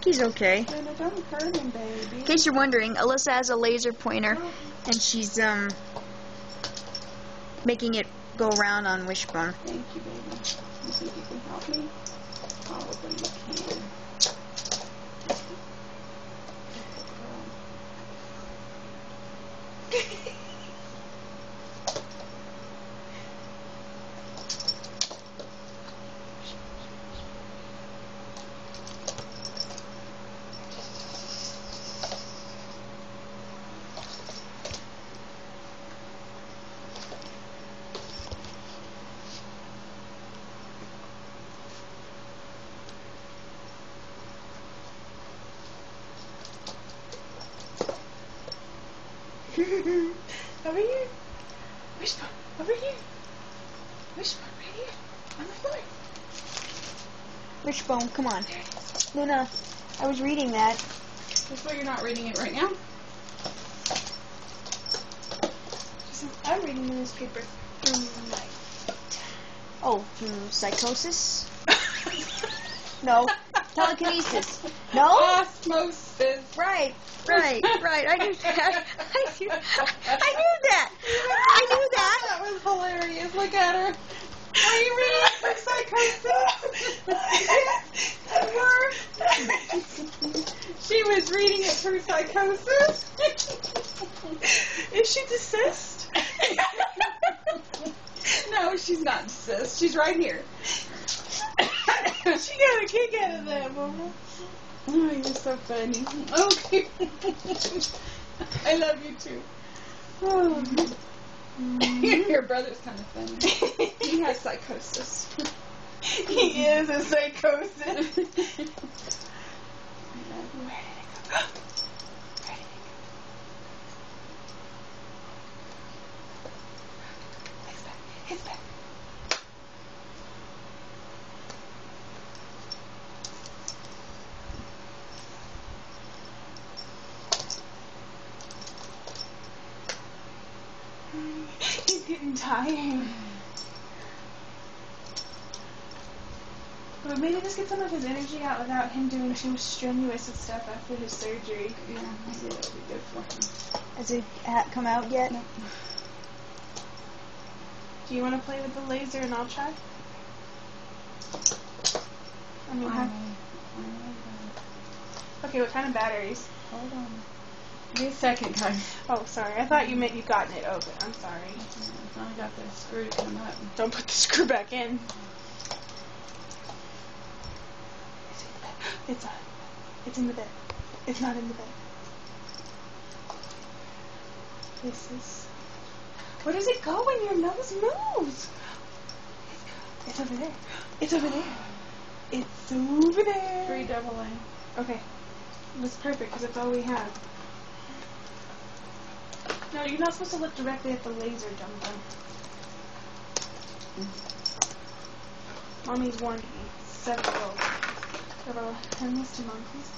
He's okay. Don't hurt him, baby. In case you're wondering, Alyssa has a laser pointer, and she's making it go around on Wishbone. Thank you, baby. You think you can help me? Probably you can. Over here. Wishbone, over here. Wishbone, right here. On the floor. Wishbone, come on. Luna, I was reading that. That's why you're not reading it right now. I'm reading the newspaper from night. Oh, psychosis? No. Telekinesis. No? Osmosis. Right. I knew that. I knew that. That was hilarious. Look at her. Are you reading it for psychosis? She was reading it for psychosis. Is she deceased? No, she's not deceased. She's right here. She got a kick out of that, Mama. Oh, you're so funny. Okay. I love you too. Oh. Your brother's kind of funny. He has psychosis. He is a psychosis. Where did it go? It's back. He's getting tired. But maybe this gets some of his energy out without him doing too strenuous and stuff after his surgery. Yeah, maybe that'll be good for him. Has it come out yet? No. Do you want to play with the laser and I'll try? I mean, okay, what kind of batteries? Hold on. Give me a second, guys. Oh, sorry. I thought you meant you'd gotten it open. I'm sorry. I got the screw to come up. Don't put the screw back in. It's in the bed. It's not in the bed. This is... Where does it go when your nose moves? It's over there. It's over there. It's over there. 3 AA. Okay. That's perfect because that's all we have. No, you're not supposed to look directly at the laser, Dum-Dum. Mommy's warned me. 7-year-old. Hand this to Mom, please.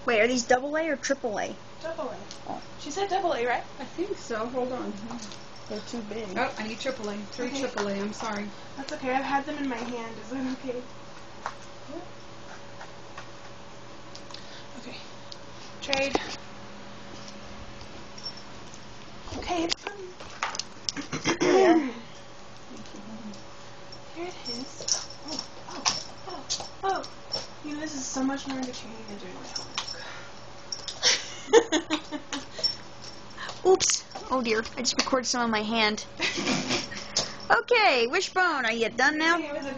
Wait, are these AA or AAA? AA. Oh. She said AA, right? I think so. Hold on. They're too big. Oh, I need AAA. 3 Okay. AAA. I'm sorry. That's okay. I've had them in my hand. Is that okay? Okay. Trade. Okay, it's coming. There. Here it is. Oh. You know, this is so much more entertaining than doing my homework. Oops. Oh dear. I just recorded some on my hand. Okay, Wishbone, are you done now? It was a